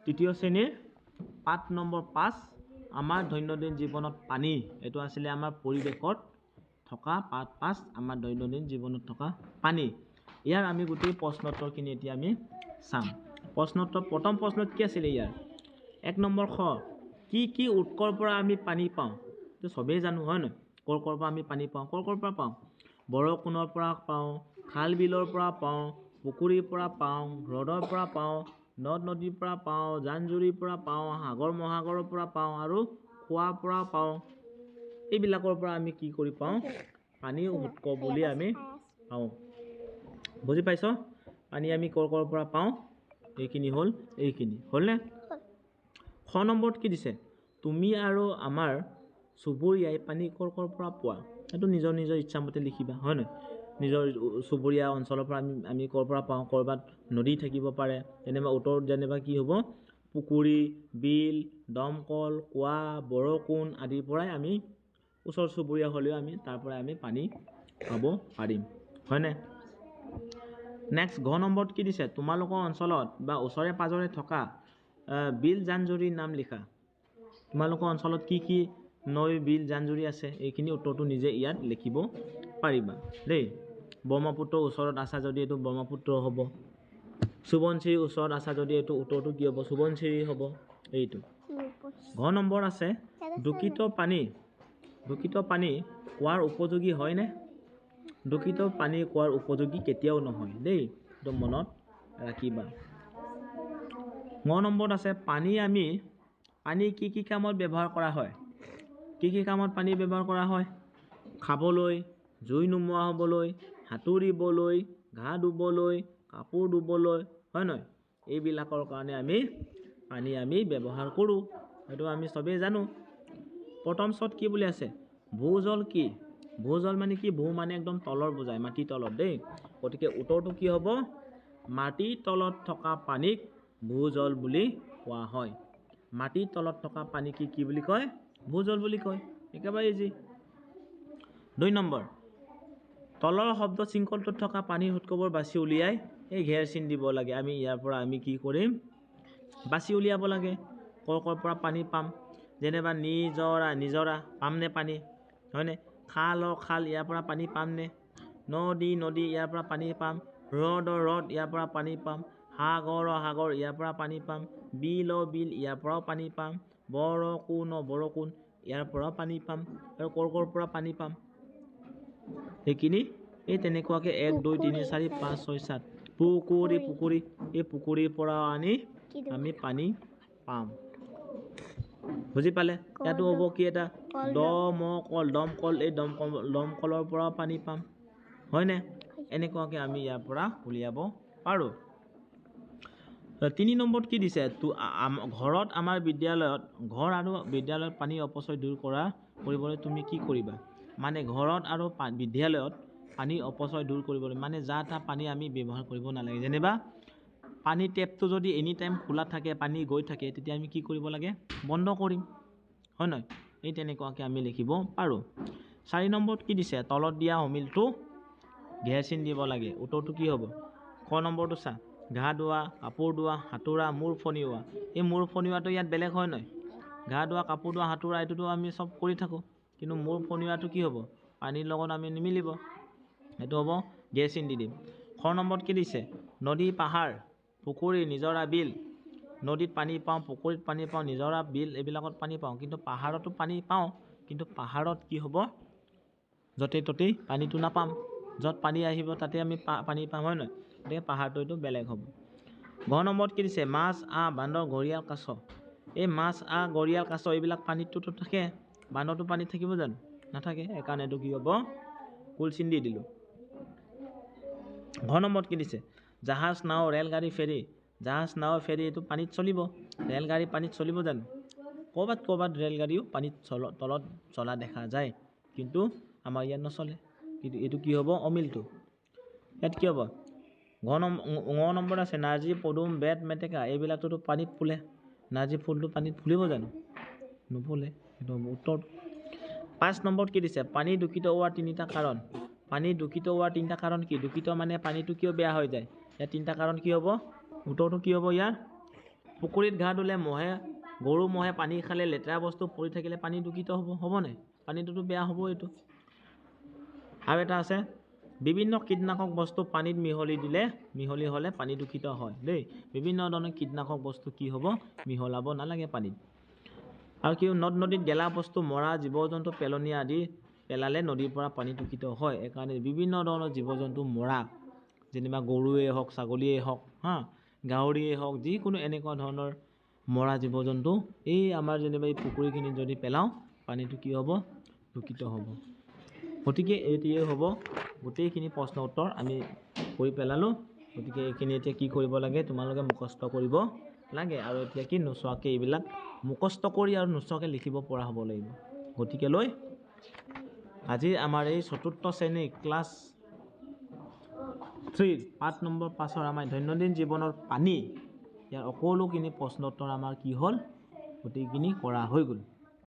তৃতীয় শ্ৰেণীৰ পাঠ নম্বৰ 5 আমাৰ দৈনন্দিন জীৱনত পানী এটো আছিলে আমাৰ পৰিৱেশত থকা পাঠ 5 আমাৰ দৈনন্দিন জীৱনত থকা পানী ইয়াৰ আমি গোটেই প্ৰশ্নোত্তৰখিনি এতিয়া আমি চাম প্ৰশ্নোত্তৰ প্ৰথম প্ৰশ্নত কি আছিল ইয়াৰ 1 নম্বৰ খ কি উৎসৰ পৰা আমি পানী পাওঁ তো সবেই জানো হয় ন কৰ পৰা আমি পানী পাওঁ কৰ পৰা পাওঁ বৰষুণৰ পৰা পাওঁ খাল বিলৰ পৰা পাওঁ পুখুৰীৰ পৰা পাওঁ হ্ৰদৰ পৰা পাওঁ নদ নদীৰ পৰা পাওঁ জান-জুৰিৰ পৰা পাওঁ সাগৰ মহাসাগৰৰ পৰা পাওঁ আৰু খোৱাৰ পৰা পাওঁ এইবিলাকৰ পৰা আমি কি কৰি পাওঁ পানী উৎস বুলি আমি পাওঁ বুজি পাইছো পানী আমি কৰ পৰা পাওঁ এইখিনি হ'ল নে খ নম্বৰত কি দিছে তুমি আৰু আমাৰ সুবুৰীয়াই পানী কৰ পৰা পোৱা এটো নিজৰ ইচ্ছামতে লিখিবা হয় ন নিজৰ সুবুৰীয়া অঞ্চলৰ পৰা আমি কৰ পৰা পাওঁ কৰবাত নদী থাকিব পাৰে যেনেবা উত্তৰ যেনেবা কি হ'ব পুখুৰী বিল দমকল কুঁৱা বৰষুণ আদিৰ পৰাই আমি ওচৰ সুবুৰীয়া হ'লেও আমি তাৰ পৰা আমি পানী পাব পাৰিম হয় নে নেক্সট ঘ নম্বৰত কি দিছে তোমালোকৰ অঞ্চলত বা ওচৰে পাজৰে থকা বিল জান-জুৰিৰ নাম লিখা তোমালোকৰ অঞ্চলত কি নৈ বিল জান-জুৰি আছে এইখিনি উত্তৰটো নিজে ইয়াত লিখিব পাৰিবা দেই ব্ৰহ্মপুত্ৰৰ ওচৰত আছে যদি এটো ব্ৰহ্মপুত্ৰ হ'ব সুবনশিৰিৰ ওচৰত আছে যদি এটো উত্তৰটো কি হ'ব সুবনশিৰি হ'ব এইটো ঘ নম্বৰ আছে দূষিত পানী কোৱাৰ উপযোগী হয় নে দূষিত পানী কোৱাৰ উপযোগী কেতিয়াও নহয় দেই তো মনত ৰাখিবা ন নম্বৰত আছে পানী কি কামত ব্যৱহাৰ কৰা হয় কি কামত পানী ব্যৱহাৰ কৰা হয় খাবলৈ জুই নুমুৱা হ'বলৈ সাঁতুৰিবলৈ গা ধুবলৈ কাপোৰ ধুবলৈ হয় নহয় এইবিলাকৰ কাৰণে পানী আমি ব্যৱহাৰ কৰোঁ সেইটো আমি সবেই জানো প্ৰথম শত কি বুলি আছে ভূজল কি ভূজল মানে কি ভূ মানে একদম তলৰ বুজায় মাটি তলত দেই গতিকে উত্তৰটো কি হ'ব মাটিৰ তলত থকা পানীক ভূজল বুলি কোৱা হয় মাটিৰ তলত থকা পানী কি বুলি কয় ভূজল বুলি কয় একেবাৰে ইজি 2 নম্বৰ তলৰ শব্দ শৃংখলটোত থকা পানীৰ উৎসবোৰ বাছি উলিয়াই এই ঘেৰ চিন দিব লাগে আমি ইয়াৰ পৰা আমি কি কৰিম বাছি উলিয়াব লাগে কৰ পৰা পানী পাম যেনেবা নিজৰা পামনে পানী হয়নে খাল ইয়াৰ পৰা পানী পামনে নদী ইয়াৰ পৰা পানী পাম হ্ৰদ ইয়াৰ পৰা পানী পাম সাগৰ ইয়াৰ পৰা পানী পাম বিল ইয়াৰ পৰাও পানী পাম বৰষুণ ইয়াৰ পৰাও পানী পাম আৰু কৰ পৰা পানী পাম এইখিনি এই তেনেকুৱাকে 1 2 3 4 5 6 7 পুখুৰী এই পুখুৰীৰ পৰা আমি পানী পাম বুজি পালে ইয়াতো হ'ব কি এটা দমকল এই দমকলৰ পৰা পানী পাম হয়নে এনেকুৱাকে আমি ইয়াৰ পৰা উলিয়াব পাৰো 3 নম্বৰত কি দিছে ঘৰত আমাৰ বিদ্যালয়ত ঘৰ আৰু বিদ্যালয়ত পানী অপচয় দূৰ কৰিবলৈ তুমি কি কৰিবা মানে ঘৰত আৰু বিদ্যালয়ত পানী অপচয় দূৰ কৰিবলৈ মানে যা তা পানী আমি ব্যৱহাৰ কৰিব নালাগে যেনেবা পানী টেপটো যদি এনি টাইম খোলা থাকে পানী গৈ থাকে তেতিয়া আমি কি কৰিব লাগে বন্ধ কৰিম হয় নহয় এই তেনেকুৱাকে আমি লিখিব পাৰো 4 নম্বৰত কি দিছে তলত দিয়া অমিলটো ঘেৰ চিন দিব লাগে উত্তৰটো কি হ'ব ক নম্বৰটো চা ঘা ধোৱা কাপোৰ ধোৱা সাঁতোৰা মূৰ ফনিওৱা এই মূৰ ফনিওৱাটো ইয়াত বেলেগ হয় নহয় ঘা ধোৱা কাপোৰ ধোৱা সাঁতোৰা এইটোতো আমি সব কৰি থাকো কিন্তু মূৰ ফনিওৱাটো কি হ'ব পানীৰ লগত আমি নিমিলিব এইটো হ'ব ঘেৰ চিন দি দিম খ নম্বৰত কি দিছে নদী পাহাৰ পুখুৰী নিজৰা বিল নদীত পানী পাওঁ পুখুৰীত পানী পাওঁ নিজৰা বিল এইবিলাকত পানী পাওঁ কিন্তু পাহাৰতো পানী পাওঁ কিন্তু পাহাৰত কি হ'ব য'তে ত'তেই পানীটো নাপাম য'ত পানী আহিব তাতে আমি পানী পাম হয় নহয় গতিকে পাহাৰটো এইটো বেলেগ হ'ব ঘ নম্বৰত কি দিছে মাছ বান্দৰ ঘৰিয়াল কাছ এই মাছ ঘৰিয়াল কাছ এইবিলাক পানীততো থাকে বান্দৰটো পানীত থাকিব জানো নাথাকে সেইকাৰণে এইটো কি হ'ব কুল চিন দি দিলোঁ ঘ নম্বৰত কি দিছে জাহাজ নাও ৰেলগাড়ী ফেৰী এইটো পানীত চলিব ৰেলগাড়ী পানীত চলিব জানো ক'ৰবাত ৰেলগাড়ীও পানীত তলত চলা দেখা যায় কিন্তু আমাৰ ইয়াত নচলে কিন্তু এইটো কি হ'ব অমিলটো ইয়াত কি হ'ব ঘ নম্বৰ আছে নাৰ্জী পদুম বেত মেটেকা এইবিলাকতো পানীত ফুলে নাৰ্জী ফুলটো পানীত ফুলিব জানো নুফুলে সেইটো হ'ব উত্তৰ 5 নম্বৰত কি দিছে পানী দূষিত হোৱাৰ 3টা কাৰণ পানী দূষিত হোৱাৰ 3টা কাৰণ কি দূষিত মানে পানীটো কিয় বেয়া হৈ যায় ইয়াৰ 3টা কাৰণ কি হ'ব উত্তৰটো কি হ'ব ইয়াৰ পুখুৰীত গা ধুলে গৰু মহে পানী খালে লেতেৰা বস্তু পৰি থাকিলে পানী দূষিত হ'বনে? পানীটোতো বেয়া হ'ব এইটো। আৰু এটা আছে বিভিন্ন কীটনাশক বস্তু পানীত মিহলি হ'লে পানী দূষিত হয় দেই। বিভিন্ন ধৰণৰ কীটনাশক বস্তু কি হ'ব? মিহলাব নালাগে পানীত। আৰু কি নদ নদীত গেলা বস্তু মৰা জীৱ জন্তু পেলনীয়া আদি পেলালে নদীৰ পৰা পানী দূষিত হয়। এইকাৰণে বিভিন্ন ধৰণৰ জীৱ জন্তু মৰা, যেনিবা গৰুৱেই হওক, ছাগলীয়েই হওক, গাহৰিয়েই হওক, যিকোনো এনেকুৱা ধৰণৰ মৰা জীৱ জন্তু এই আমাৰ যেনিবা এই পুখুৰীখিনিত যদি পেলাওঁ, পানীটো কি হ'ব? দূষিত হ'ব। গতিকে এইটোৱে হ'ব গোটেইখিনি প্ৰশ্ন উত্তৰ আমি কৰি পেলালোঁ। গতিকে এইখিনি এতিয়া কি কৰিব লাগে? তোমালোকে মুখস্থ কৰিব লাগে। আৰু এতিয়া কি নোচোৱাকৈ এইবিলাক মুখস্থ কৰি আৰু নোচোৱাকৈ লিখিব পৰা হ'ব লাগিব। গতিকে আজি আমাৰ এই ৪ৰ্থ শ্ৰেণীৰ ক্লাছ 3 পাঠ নম্বৰ 5 আমাৰ দৈনন্দিন জীৱনৰ পানী, ইয়াৰ সকলোখিনি প্ৰশ্ন উত্তৰ আমাৰ কি হ'ল? গোটেইখিনি কৰা হৈ গ'ল।